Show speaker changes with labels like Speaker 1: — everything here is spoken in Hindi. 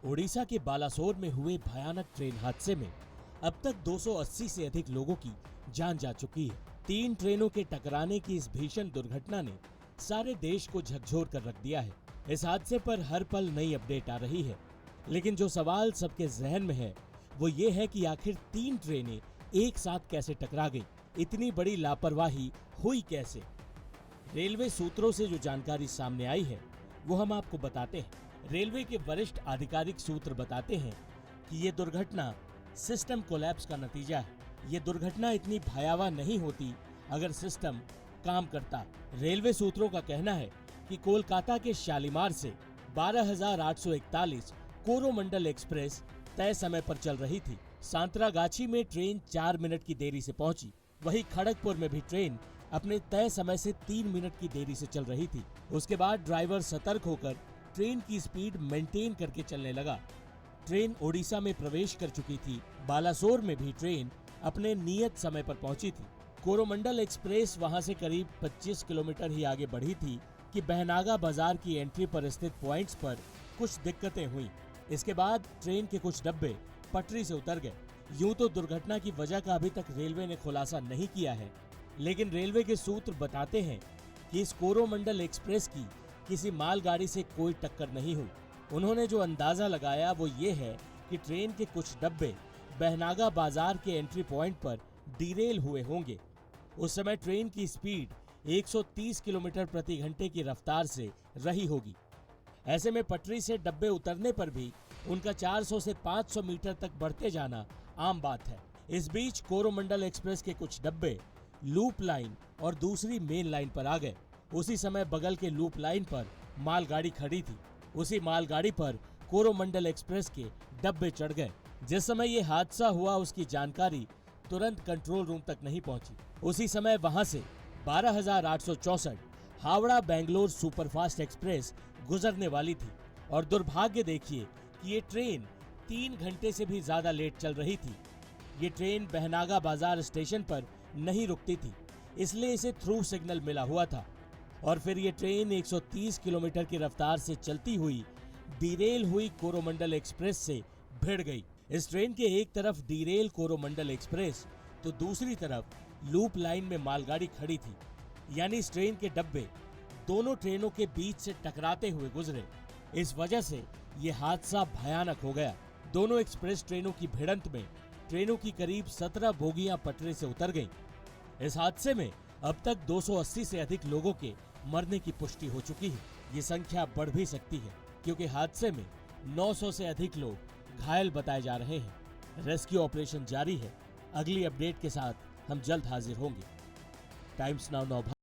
Speaker 1: ओडिशा के बालासोर में हुए भयानक ट्रेन हादसे में अब तक 280 से अधिक लोगों की जान जा चुकी है। 3 ट्रेनों के टकराने की इस भीषण दुर्घटना ने सारे देश को झकझोर कर रख दिया है। इस हादसे पर हर पल नई अपडेट आ रही है, लेकिन जो सवाल सबके जहन में है वो ये है कि आखिर 3 ट्रेनें एक साथ कैसे टकरा गई, इतनी बड़ी लापरवाही हुई कैसे। रेलवे सूत्रों से जो जानकारी सामने आई है वो हम आपको बताते हैं। रेलवे के वरिष्ठ आधिकारिक सूत्र बताते हैं कि ये दुर्घटना सिस्टम कोलैप्स का नतीजा है। ये दुर्घटना इतनी भयावह नहीं होती अगर सिस्टम काम करता। रेलवे सूत्रों का कहना है कि कोलकाता के शालीमार से 12,841 कोरोमंडल एक्सप्रेस तय समय पर चल रही थी। सांतरागाछी में ट्रेन 4 मिनट की देरी से पहुंची। वहीं खड़गपुर में भी ट्रेन अपने तय समय से 3 मिनट की देरी से चल रही थी। उसके बाद ड्राइवर सतर्क होकर ट्रेन की स्पीड मेंटेन करके चलने लगा। ट्रेन ओडिशा में प्रवेश कर चुकी थी। बालासोर में भी ट्रेन अपने नियत समय पर पहुंची थी। कोरोमंडल एक्सप्रेस वहां से करीब 25 किलोमीटर ही आगे बढ़ी थी कि बहनागा बाजार की एंट्री पर स्थित पॉइंट्स पर कुछ दिक्कतें हुई। इसके बाद ट्रेन के कुछ डब्बे पटरी से उतर गए। यूं तो दुर्घटना की वजह का अभी तक रेलवे ने खुलासा नहीं किया है, लेकिन रेलवे के सूत्र बताते हैं कि इस कोरोमंडल एक्सप्रेस की किसी मालगाड़ी से कोई टक्कर नहीं हुई। उन्होंने जो अंदाजा लगाया वो ये है कि ट्रेन के कुछ डब्बे बहनागा बाजार के एंट्री पॉइंट पर डिरेल हुए होंगे। उस समय ट्रेन की स्पीड 130 किलोमीटर प्रति घंटे की रफ्तार से रही होगी। ऐसे में पटरी से डब्बे उतरने पर भी उनका 400 से 500 मीटर तक बढ़ते जाना आम बात है। इस बीच कोरोमंडल एक्सप्रेस के कुछ डब्बे लूप लाइन और दूसरी मेन लाइन पर आ गए। उसी समय बगल के लूप लाइन पर मालगाड़ी खड़ी थी। उसी मालगाड़ी पर कोरोमंडल एक्सप्रेस के डब्बे चढ़ गए। जिस समय ये हादसा हुआ उसकी जानकारी तुरंत कंट्रोल रूम तक नहीं पहुंची। उसी समय वहां से 12,864 हावड़ा बेंगलोर सुपरफास्ट एक्सप्रेस गुजरने वाली थी और दुर्भाग्य देखिए कि ये ट्रेन 3 घंटे से भी ज्यादा लेट चल रही थी। ये ट्रेन बहनागा बाजार स्टेशन पर नहीं रुकती थी, इसलिए इसे थ्रू सिग्नल मिला हुआ था और फिर ये ट्रेन 130 किलोमीटर की रफ्तार से चलती हुई डिरेल हुई कोरोमंडल एक्सप्रेस से भिड़ गई। इस ट्रेन के एक तरफ डिरेल कोरोमंडल एक्सप्रेस तो दूसरी तरफ लूप लाइन में मालगाड़ी खड़ी थी, यानी इस ट्रेन के डब्बे दोनों ट्रेनों के बीच से टकराते हुए गुजरे। इस वजह से ये हादसा भयानक हो गया। दोनों एक्सप्रेस ट्रेनों की भिड़ंत में ट्रेनों की करीब 17 बोगियां पटरी से उतर गईं। इस हादसे में अब तक 280 से अधिक लोगों के मरने की पुष्टि हो चुकी है। ये संख्या बढ़ भी सकती है क्योंकि हादसे में 900 से अधिक लोग घायल बताए जा रहे हैं। रेस्क्यू ऑपरेशन जारी है। अगली अपडेट के साथ हम जल्द हाजिर होंगे। Times now